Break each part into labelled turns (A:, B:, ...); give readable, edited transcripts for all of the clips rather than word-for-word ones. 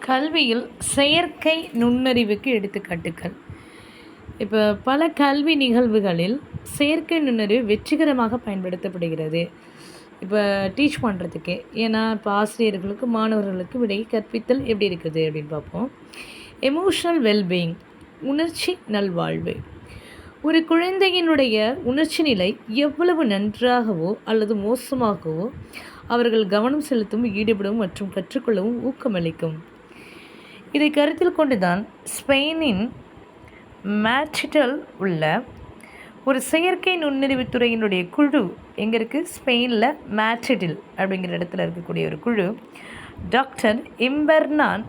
A: கல்வியில் செயற்கை நுண்ணறிவுக்கு எடுத்துக்காட்டுகள். இப்போ பல கல்வி நிகழ்வுகளில் செயற்கை நுண்ணறிவு வெற்றிகரமாக பயன்படுத்தப்படுகிறது. இப்போ டீச் பண்ணுறதுக்கே, ஏன்னா இப்போ ஆசிரியர்களுக்கு மாணவர்களுக்கு இடையே கற்பித்தல் எப்படி இருக்குது அப்படின்னு பார்ப்போம். எமோஷனல் வெல்பீயிங், உணர்ச்சி நல்வாழ்வு. ஒரு குழந்தையினுடைய உணர்ச்சி நிலை எவ்வளவு நன்றாகவோ அல்லது மோசமாகவோ அவர்கள் கவனம் செலுத்தவும் ஈடுபடவும் மற்றும் கற்றுக்கொள்ளவும் ஊக்கமளிக்கும். இதை கருத்தில் கொண்டுதான் ஸ்பெயினின் மேட்ரிட்டில் உள்ள ஒரு செயற்கை நுண்ணறிவு துறையினுடைய குழு எங்கே இருக்குது? ஸ்பெயினில் மேட்ரிட்டில் அப்படிங்கிற இடத்துல இருக்கக்கூடிய ஒரு குழு டாக்டர் இம்பெர்னான்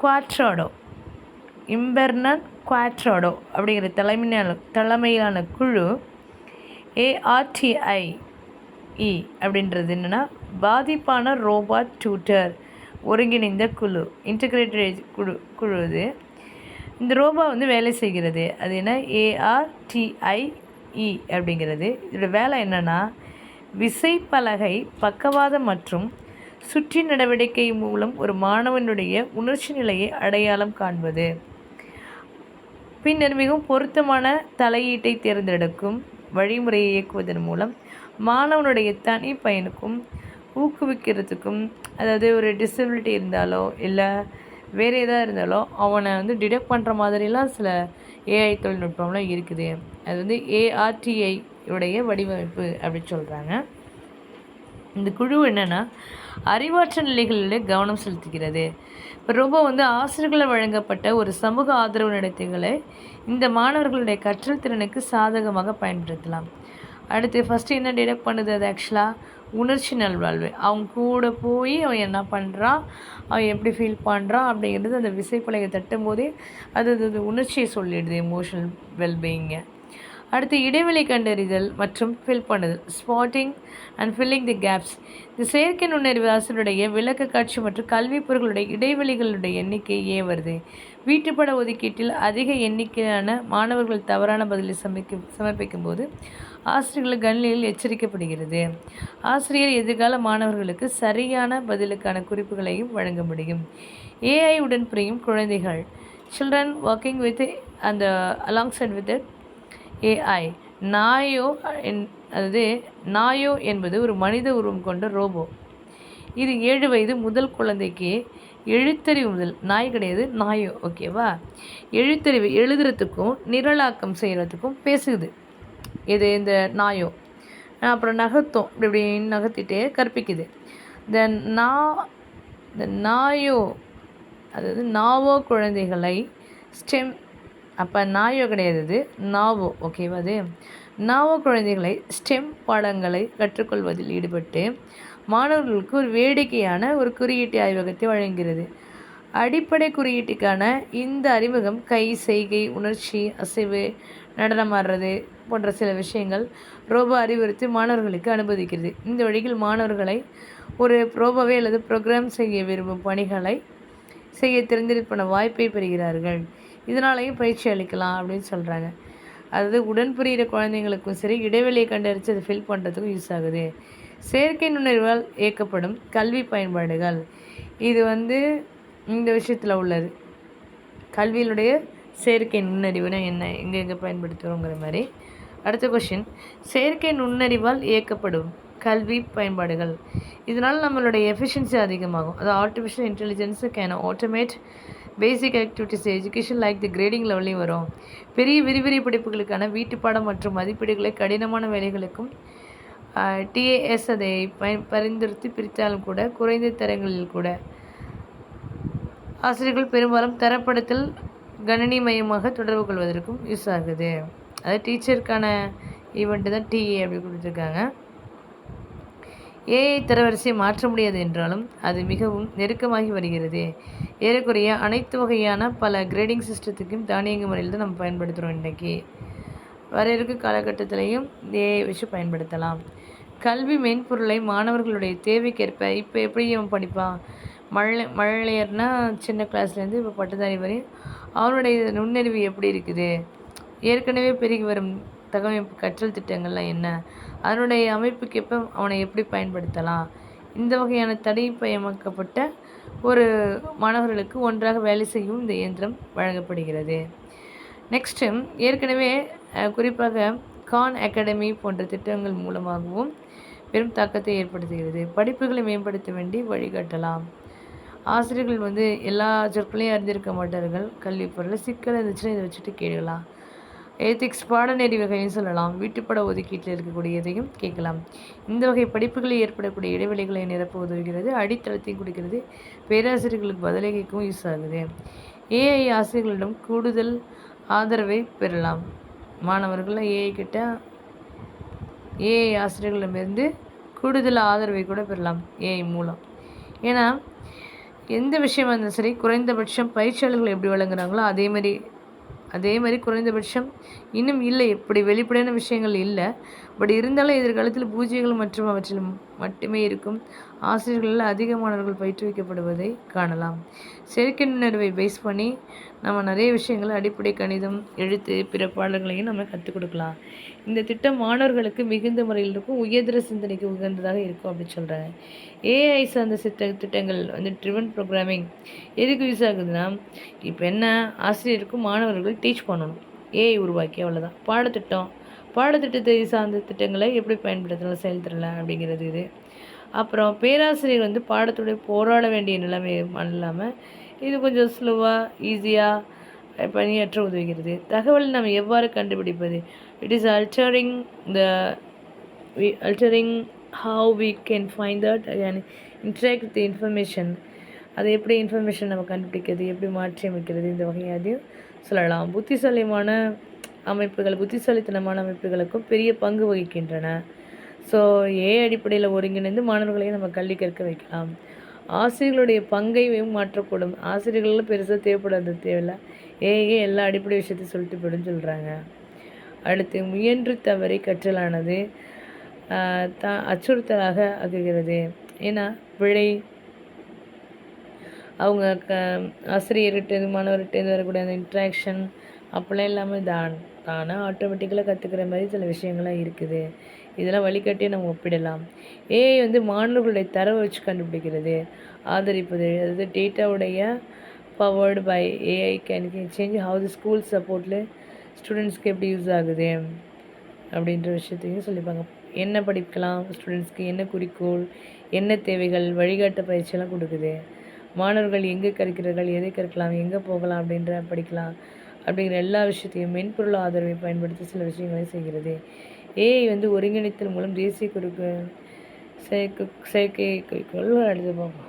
A: குவாட்ராடோ அப்படிங்கிற தலைமையிலான குழு ARTIE அப்படின்றது என்னென்னா பாதிப்பான ரோபாட் டியூட்டர் ஒருங்கிணைந்த குழு, இன்டகிரேட்டட் குழு இது. இந்த ரோபோ வேலை செய்கிறது. அது என்ன? ARTIE அப்படிங்கிறது. இதோட வேலை என்னென்னா விசைப்பலகை பக்கவாதம் மற்றும் சுற்றி நடவடிக்கை மூலம் ஒரு மாணவனுடைய உணர்ச்சி நிலையை அடையாளம் காண்பது, பின்னர் மிகவும் பொருத்தமான தலையீட்டை தேர்ந்தெடுக்கும் வழிமுறையை இயக்குவதன் மூலம் மாணவனுடைய தனி பயனுக்கும் ஊக்குவிக்கிறதுக்கும், அதாவது ஒரு டிசபிலிட்டி இருந்தாலோ இல்லை வேறு எதாக இருந்தாலோ அவனை டிடெக்ட் பண்ணுற மாதிரிலாம் சில ஏஐ தொழில்நுட்பம்லாம் இருக்குது. அது ARTI உடைய வடிவமைப்பு அப்படின்னு சொல்கிறாங்க. இந்த குழு என்னென்னா அறிவாற்றல் நிலைகளில் கவனம் செலுத்துகிறது. இப்போ ரொம்ப ஆசிரியர்களால் வழங்கப்பட்ட ஒரு சமூக ஆதரவு நடத்தைகளை இந்த மாணவர்களுடைய கற்றல் திறனுக்கு சாதகமாக பயன்படுத்தலாம். அடுத்து ஃபஸ்ட்டு என்ன டிடெக்ட் பண்ணுது? அது ஆக்சுவலாக உணர்ச்சி நல்வாழ்வு. அவங்க கூட போய் அவன் என்ன பண்ணுறான், அவன் எப்படி ஃபீல் பண்ணுறான் அப்படிங்கிறது அந்த விசைப்பலகை தட்டும் போதே அது உணர்ச்சியை சொல்லிடுது, எமோஷனல் வெல்பீயிங்கை. அடுத்து இடைவெளி கண்டறிதல் மற்றும் ஃபில் பண்ணுதல், spotting and filling the gaps. இந்த செயற்கை நுண்ணறிவு ஆசிரியருடைய விளக்க காட்சி மற்றும் கல்வி பொருட்களுடைய இடைவெளிகளுடைய எண்ணிக்கை ஏன் வருது? வீட்டுப்பட ஒதுக்கீட்டில் அதிக எண்ணிக்கையான மாணவர்கள் தவறான பதிலை சமர்ப்பிக்கும் போது ஆசிரியர்கள் கணினியில் எச்சரிக்கப்படுகிறது. ஆசிரியர் எதிர்கால மாணவர்களுக்கு சரியான பதிலுக்கான குறிப்புகளையும் வழங்க முடியும். AI உடன் புரியும் குழந்தைகள், சில்ட்ரன் ஒர்க்கிங் வித் அந்த அலாங்சைட் வித் AI. நாயோ என்பது ஒரு மனித உருவம் கொண்ட ரோபோ. இது 7 வயது முதல் குழந்தைக்கு எழுத்தறிவு முதல், நாய் கிடையாது, நாயோ, ஓகேவா? எழுத்தறிவு எழுதுறதுக்கும் நிரலாக்கம் செய்கிறதுக்கும் பேசுது. இது இந்த நாயோ. அப்புறம் நகர்த்தம் இப்படி நகர்த்திட்டே கற்பிக்குது. இந்த நாயோ, அதாவது நாவோ குழந்தைகளை ஸ்டெம், அப்போ நாயோ கிடையாது, இது நாவோ, ஓகேவா? அது நாவோ குழந்தைகளை ஸ்டெம் பாடங்களை கற்றுக்கொள்வதில் ஈடுபட்டு மாணவர்களுக்கு ஒரு வேடிக்கையான ஒரு குறியீட்டு ஆய்வகத்தை வழங்குகிறது. அடிப்படை குறியீட்டுக்கான இந்த அறிமுகம் கை, செய்கை, உணர்ச்சி, அசைவு, நடனம் ஆடுறது போன்ற சில விஷயங்கள் ரோபோ அறிவுறுத்தி மாணவர்களுக்கு அனுமதிக்கிறது. இந்த வழியில் மாணவர்களை ஒரு ரோபோவை அல்லது ப்ரோக்ராம் செய்ய விரும்பும் பணிகளை செய்ய தெரிந்திருப்பன வாய்ப்பை பெறுகிறார்கள். இதனாலையும் பயிற்சி அளிக்கலாம் அப்படின்னு சொல்கிறாங்க. அதாவது உடன் புரிகிற குழந்தைங்களுக்கும் சரி, இடைவெளியை கண்டறிச்சு அதை ஃபில் பண்ணுறதுக்கும் யூஸ் ஆகுது. செயற்கை நுண்ணறிவால் இயக்கப்படும் கல்வி பயன்பாடுகள், இது இந்த விஷயத்தில் உள்ளது. கல்வியினுடைய செயற்கை நுண்ணறிவுனா என்ன, எங்கெங்கே பயன்படுத்துகிறோங்கிற மாதிரி. அடுத்த கொஷின், செயற்கை நுண்ணறிவால் இயக்கப்படும் கல்வி பயன்பாடுகள், இதனால் நம்மளுடைய எஃபிஷியன்சி அதிகமாகும். அது artificial intelligence can automate basic activities education like the grading லெவலையும் வரும். பெரிய விரிவிரி படிப்புகளுக்கான வீட்டுப்பாடம் மற்றும் மதிப்பீடுகளை கடினமான வேலைகளுக்கும் TAS அதை பரிந்துரைத்து பிரித்தாலும் கூட குறைந்த தரங்களில் கூட ஆசிரியர்கள் பெரும்பாலும் தரப்படுத்தல் கணினி மையமாக தொடர்பு கொள்வதற்கும் யூஸ் ஆகுது. அது டீச்சருக்கான ஈவெண்ட்டு தான் TA அப்படி கொடுத்துருக்காங்க. AI தரவரிசையை மாற்ற முடியாது என்றாலும் அது மிகவும் நெருக்கமாகி வருகிறது. ஏறக்குறைய அனைத்து வகையான பல கிரேடிங் சிஸ்டத்துக்கும் தானியங்கு முறையில் தான் நம்ம பயன்படுத்துகிறோம். இன்றைக்கி வர இருக்க காலகட்டத்திலையும் AI வச்சு பயன்படுத்தலாம். கல்வி மென்பொருளை மாணவர்களுடைய தேவைக்கேற்ப, இப்போ எப்படி அவன் படிப்பான், மழலையர்னா சின்ன கிளாஸ்லேருந்து இப்போ பட்டதாரி வரையும் அவனுடைய நுண்ணறிவு எப்படி இருக்குது, ஏற்கனவே பெருகி வரும் தகவமைப்பு கற்றல் திட்டங்கள்லாம் என்ன, அதனுடைய அமைப்புக்கு எப்போ அவனை எப்படி பயன்படுத்தலாம், இந்த வகையான தனிப்பயமாக்கப்பட்ட ஒரு மாணவர்களுக்கு ஒன்றாக வேலை செய்யும் இந்த இயந்திரம் வழங்கப்படுகிறது. நெக்ஸ்ட்டு ஏற்கனவே குறிப்பாக கான் அகாடமி போன்ற திட்டங்கள் மூலமாகவும் பெரும் தாக்கத்தை ஏற்படுத்துகிறது. படிப்புகளை மேம்படுத்த வேண்டி வழிகாட்டலாம். ஆசிரியர்கள் எல்லா சொற்களையும் அறிந்திருக்க மாட்டார்கள். கல்வி பொருள் சிக்கல் இருந்துச்சுன்னா இதை வச்சுட்டு கேட்கலாம். எத்திக்ஸ் பாடநெறி வகையும் சொல்லலாம். வீட்டுப்பட ஒதுக்கீட்டில் இருக்கக்கூடியதையும் கேட்கலாம். இந்த வகை படிப்புகளில் ஏற்படக்கூடிய இடைவெளிகளை நிரப்ப உதவுகிறது. அடித்தளத்தையும் கொடுக்கிறது. பேராசிரியர்களுக்கு பதிலளிக்கவும் யூஸ் ஆகுது. ஏஐ ஆசிரியர்களிடம் கூடுதல் ஆதரவை பெறலாம். மாணவர்கள் ஏஐ ஆசிரியர்களிடமிருந்து கூடுதல் ஆதரவை கூட பெறலாம் ஏஐ மூலம். ஏன்னா எந்த விஷயமா இருந்தாலும் சரி, குறைந்தபட்சம் பயிற்சியாளர்கள் எப்படி வழங்குறாங்களோ அதே மாதிரி குறைந்தபட்சம் இன்னும் இல்லை, இப்படி வெளிப்படையான விஷயங்கள் இல்லை. பட் இருந்தாலும் எதிர்காலத்தில் பூஜ்ஜியங்கள் மற்றும் அவற்றில் மட்டுமே இருக்கும். ஆசிரியர்களில் அதிக மாணவர்கள் பயிற்றுவிக்கப்படுவதை காணலாம். செயற்கை நுண்ணறிவை பேஸ் பண்ணி நம்ம நிறைய விஷயங்கள் அடிப்படை கணிதம், எழுத்து, பிற பாடங்களையும் நம்ம கற்றுக் கொடுக்கலாம். இந்த திட்டம் மாணவர்களுக்கு மிகுந்த முறையில் இருக்கும், உயர்தர சிந்தனைக்கு உகந்ததாக இருக்கும் அப்படின்னு சொல்கிறாங்க. ஏஐ சார்ந்த திட்டங்கள் ட்ரிவன் ப்ரோக்ராமிங் எதுக்கு யூஸ் ஆகுதுன்னா, இப்போ என்ன, ஆசிரியருக்கும் மாணவர்கள் டீச் பண்ணணும், ஏஐ உருவாக்கி அவ்வளோதான். பாடத்திட்டத்தை சார்ந்த திட்டங்களை எப்படி பயன்படுத்தலாம் செயல்திறனில் அப்படிங்கிறது இது. அப்புறம் பேராசிரியர் பாடத்துடைய போராட வேண்டிய நிலைமை இல்லாமல் இது கொஞ்சம் ஸ்லோவாக ஈஸியாக பணியாற்ற உதவுகிறது. தகவல் நம்ம எவ்வாறு கண்டுபிடிப்பது? It is altering how we can find that and interact with the information. அதை எப்படி இன்ஃபர்மேஷன் நம்ம கண்டுபிடிக்கிறது, எப்படி மாற்றி அமைக்கிறது, இந்த வகையாதையும் சொல்லலாம். புத்திசாலித்தனமான அமைப்புகளுக்கும் பெரிய பங்கு வகிக்கின்றன. ஸோ அடிப்படையில் ஒருங்கிணைந்து மாணவர்களையும் நம்ம கல்வி கற்க வைக்கலாம். ஆசிரியர்களுடைய பங்கையும் மாற்றக்கூடும். ஆசிரியர்களும் பெருசாக தேவையில்லை, எல்லா அடிப்படை விஷயத்தையும் சொல்லிட்டு போயிடுன்னு சொல்கிறாங்க. அடுத்து, முயன்று தவறி கற்றலானது அச்சுறுத்தலாக ஆக்குகிறது. ஏன்னா பிழை அவங்க ஆசிரியர்கிட்ட மாணவர்கிட்ட வரக்கூடிய அந்த இன்ட்ராக்ஷன் அப்போல்லாம் இல்லாமல் தானே ஆட்டோமேட்டிக்கலாக கற்றுக்கிற மாதிரி சில விஷயங்கள்லாம் இருக்குது. இதெல்லாம் வழிகாட்டியே நம்ம ஒப்பிடலாம். ஏஐ மாணவர்களுடைய தரவை வச்சு கண்டுபிடிக்கிறது, ஆதரிப்பது. அதாவது டேட்டாவுடைய powered by AI can change how the school சப்போர்ட்டில் ஸ்டூடெண்ட்ஸ்க்கு எப்படி யூஸ் ஆகுது அப்படின்ற விஷயத்தையும் சொல்லிப்பாங்க. என்ன படிக்கலாம், ஸ்டூடெண்ட்ஸ்க்கு என்ன குறிக்கோள், என்ன தேவைகள், வழிகாட்ட பயிற்சியெல்லாம் கொடுக்குது. மாணவர்கள் எங்கே கற்கிறார்கள், எதை கற்கலாம், எங்கே போகலாம் படிக்கலாம் அப்படிங்கிற எல்லா விஷயத்தையும் மென்பொருள் ஆதரவை பயன்படுத்தி சில விஷயங்களை செய்கிறது. ஏஐ ஒருங்கிணைத்தல் மூலம் தேசிய செயற்கை குறிக்கோள் அடுத்து போகும்.